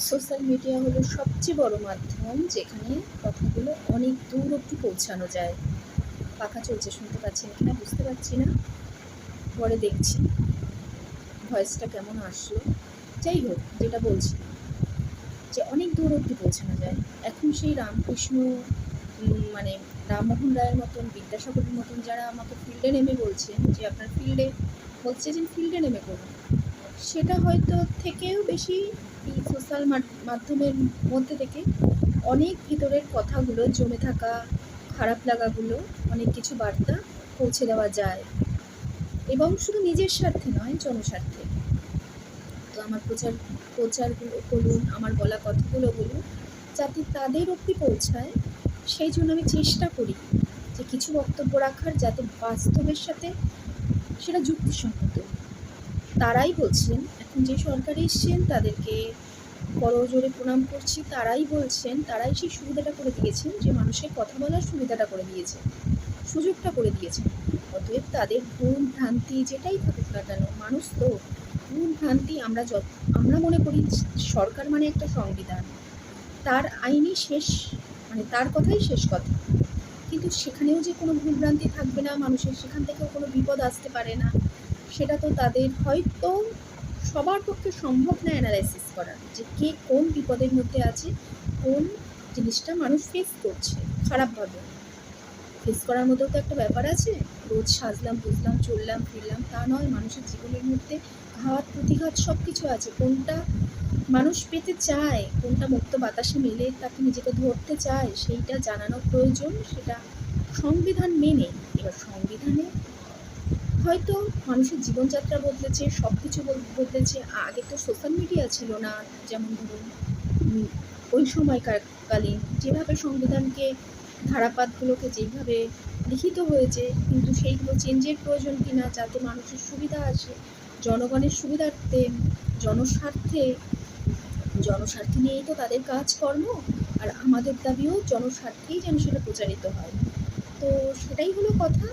Social media হলো সবচেয়ে বড় মাধ্যম যেখানে কথাগুলো অনেক দূর অব্দি পৌঁছানো যায়। পাখা চলছে, শুনতে পাচ্ছেন কিনা বুঝতে পারছি না, পরে দেখছি ভয়েসটা কেমন আসলো। যাই হোক, যেটা বলছি যে অনেক দূর অব্দি পৌঁছানো যায়। এখন সেই রামকৃষ্ণ মানে রামমোহন রায়ের মতন, বিদ্যাসাগরের মতন যারা আমাকে ফিল্ডে নেমে বলছেন যে আপনার ফিল্ডে বলছে যে ফিল্ডে নেমে করুন, সেটা হয়তো থেকেও বেশি এই সোশ্যাল মাধ্যমের মধ্যে থেকে অনেক ভিতরের কথাগুলো জমে থাকা, খারাপ লাগাগুলো, অনেক কিছু বার্তা পৌঁছে দেওয়া যায়, এবং শুধু নিজের স্বার্থে নয়, জনস্বার্থে। তো আমার প্রচারগুলো বলুন, আমার বলা কথাগুলো বলুন, যাতে তাদের অবধি পৌঁছায়, সেই জন্য আমি চেষ্টা করি যে কিছু বক্তব্য রাখার, যাতে বাস্তবের সাথে সেটা যুক্তিসঙ্গত। তারাই বলছেন, এখন যে সরকার এসছেন তাদেরকে করজোড়ে প্রণাম করছি, তারাই বলছেন, তারাই সেই সুবিধাটা করে দিয়েছেন যে মানুষের কথা বলার সুবিধাটা করে দিয়েছে, সুযোগটা করে দিয়েছেন। অতএব তাদের ভুল ভ্রান্তি যেটাই থাকুক না কেন, মানুষ তো ভুল ভ্রান্তি, আমরা মনে করি সরকার মানে একটা সংবিধান, তার আইনই শেষ, মানে তার কথাই শেষ কথা। কিন্তু সেখানেও যে কোনো ভুলভ্রান্তি থাকবে না, মানুষের সেখান থেকেও কোনো বিপদ আসতে পারে না, সেটা তো তাদের হয়তো সবার পক্ষে সম্ভব না অ্যানালাইসিস করা, যে কে কোন বিপদের মধ্যে আছে, কোন জিনিসটা মানুষ ফেস করছে খারাপভাবে। ফেস করার মধ্যেও তো একটা ব্যাপার আছে, রোজ সাজলাম বুঝলাম চললাম ফিরলাম তা নয়, মানুষের জীবনের মধ্যে ঘাত প্রতিঘাত সব কিছু আছে। কোনটা মানুষ পেতে চায়, কোনটা মুক্ত বাতাসে মেলে তাকে নিজেকে ধরতে চায়, সেইটা জানানো প্রয়োজন, সেটা সংবিধান মেনে। এবার সংবিধানে হয়তো মানুষের জীবনযাত্রা বদলেছে, সব কিছু বদলেছে। আগে তো সোশ্যাল মিডিয়া ছিল না, যেমন ধরুন ওই সময়কালীন যেভাবে সংবিধানকে, ধারাপাতগুলোকে যেভাবে লিখিত হয়েছে, কিন্তু সেইগুলো চেঞ্জের প্রয়োজন কিনা, যাতে মানুষের সুবিধা আসে, জনগণের সুবিধার্থে, জনস্বার্থে। জনস্বার্থে নিয়েই তো তাদের কাজকর্ম, আর আমাদের দাবিও জনস্বার্থেই যেন সেটা প্রচারিত হয়। তো সেটাই হলো কথা,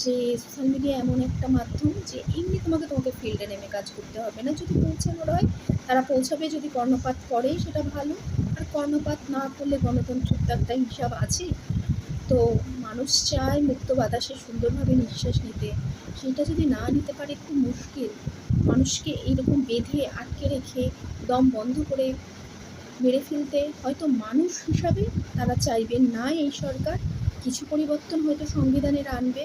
যে সোশ্যাল মিডিয়া এমন একটা মাধ্যম যে এমনি তোমাকে ফিল্ডে নেমে কাজ করতে হবে না। যদি পৌঁছানোর হয় তারা পৌঁছাবে, যদি কর্ণপাত করে সেটা ভালো, আর কর্ণপাত না করলে গণতন্ত্রের তো একটা হিসাব আছে। তো মানুষ চায় মুক্ত বাতাসে সুন্দরভাবে নিঃশ্বাস নিতে, সেটা যদি না নিতে পারে খুব মুশকিল। মানুষকে এইরকম বেঁধে আটকে রেখে দম বন্ধ করে মেরে ফেলতে হয়তো মানুষ হিসাবে তারা চাইবেন না এই সরকার। কিছু পরিবর্তন হয়তো সংবিধানের আনবে,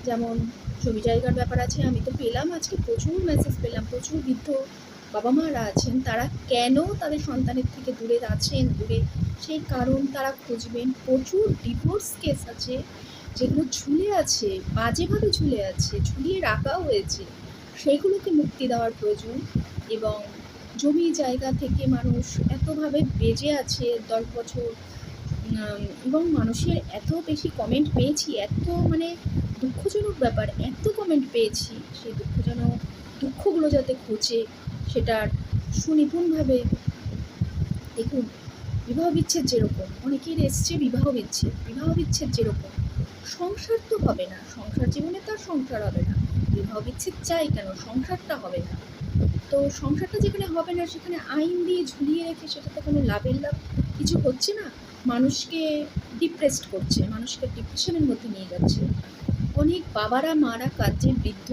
যেমন জমি জায়গার ব্যাপার আছে। আমি তো পেলাম আজকে প্রচুর মেসেজ পেলাম, প্রচুর বৃদ্ধ বাবা মারা আছেন, তারা কেন তাদের সন্তানের থেকে দূরে আছেন, দূরে, সেই কারণ তারা খুঁজবেন। প্রচুর ডিভোর্স কেস আছে যেগুলো ঝুলে আছে, বাজেভাবে ঝুলে আছে, ঝুলিয়ে রাখা হয়েছে, সেগুলোকে মুক্তি দেওয়ার প্রয়োজন। এবং জমি জায়গা থেকে মানুষ এতভাবে বেজে আছে 10 বছর, এবং মানুষের এত বেশি কমেন্ট পেয়েছি, এত মানে দুঃখজনক ব্যাপার, এত কমেন্ট পেয়েছি, সেই দুঃখগুলো যাতে ঘুচে, সেটার সুনিপুণভাবে। দেখুন, বিবাহ বিচ্ছেদ যেরকম অনেকের এসছে, বিবাহ বিচ্ছেদ যেরকম, সংসার তো হবে না, সংসার জীবনে তার সংসার হবে না, বিবাহ বিচ্ছেদ চাই কেন, সংসারটা হবে না। তো সংসারটা যেখানে হবে না, সেখানে আইন দিয়ে ঝুলিয়ে রেখে সেটাতে কোনো লাভের লাভ কিছু হচ্ছে না, মানুষকে ডিপ্রেসড করছে, মানুষকে ডিপ্রেশনের মধ্যে নিয়ে যাচ্ছে। অনেক বাবারা মারা কাজে বৃদ্ধ,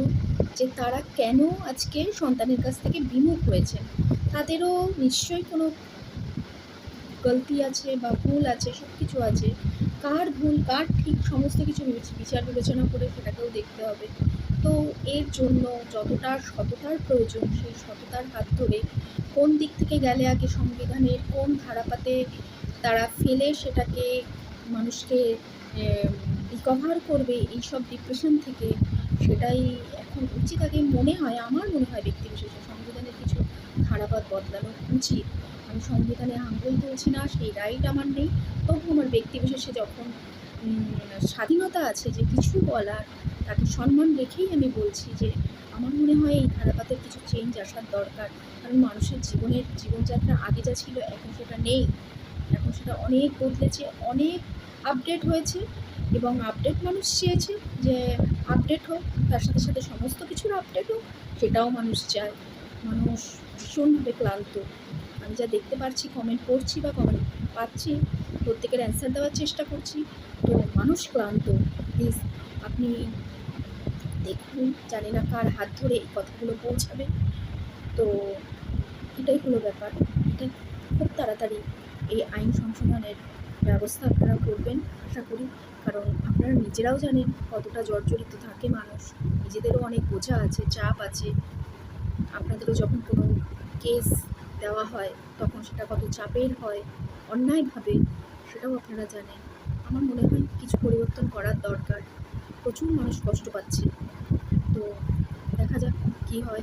যে তারা কেন আজকে সন্তানের কাছ থেকে বিমুখ হয়েছেন, তাদেরও নিশ্চয়ই কোনো গলতি আছে বা ভুল আছে, সব কিছু আছে। কার ভুল কার ঠিক সমস্ত কিছু বিচার বিবেচনা করে সেটাকেও দেখতে হবে। তো এর জন্য যতটা সততার প্রয়োজন, সেই সততার হাত ধরে কোন দিক থেকে গেলে আগে সংবিধানের কোন ধারাপাতে তারা ফেলে সেটাকে মানুষকে রিকভার করবে এইসব ডিপ্রেশন থেকে, সেটাই এখন উচিত। আগে মনে হয়, আমার মনে হয় ব্যক্তিবিশেষে সংবিধানের কিছু ধারাপাত বদলানো উচিত। আমি সংবিধানে আঙুল তুলছি না, সেই রাইট আমার নেই, তবু আমার ব্যক্তিবিশেষে যখন স্বাধীনতা আছে যে কিছু বলার, তাকে সম্মান রেখেই আমি বলছি যে আমার মনে হয় এই ধারাপাতের কিছু চেঞ্জ আসার দরকার। কারণ মানুষের জীবনযাত্রা আগে যা ছিল এখন সেটা নেই, এখন সেটা অনেক বদলেছে, অনেক আপডেট হয়েছে, এবং আপডেট মানুষ চেয়েছে যে আপডেট হোক, তার সাথে সাথে সমস্ত কিছুর আপডেট হোক, সেটাও মানুষ চায়। মানুষ ভীষণভাবে ক্লান্ত, আমি যা দেখতে পারছি, কমেন্ট পড়ছি বা কমেন্ট পাচ্ছি, প্রত্যেকের অ্যান্সার দেওয়ার চেষ্টা করছি। তো মানুষ ক্লান্ত। প্লিজ আপনি দেখুন, জানি না কার হাত ধরে এই কথাগুলো পৌঁছাবে। তো এটাই হলো ব্যাপার। এটা খুব তাড়াতাড়ি এই আইন সংশোধনের ব্যবস্থা আপনারা করবেন আশা করি। কারণ আপনারা নিজেরাও জানেন কতটা জর্জরিত থাকে মানুষ, নিজেদেরও অনেক বোঝা আছে, চাপ আছে। আপনাদেরও যখন কোনো কেস দেওয়া হয় তখন সেটা কত চাপের হয়, অন্যায়ভাবে, সেটাও আপনারা জানেন। আমার মনে হয় কিছু পরিবর্তন করার দরকার। প্রচুর মানুষ কষ্ট পাচ্ছে। তো দেখা যাক কী হয়।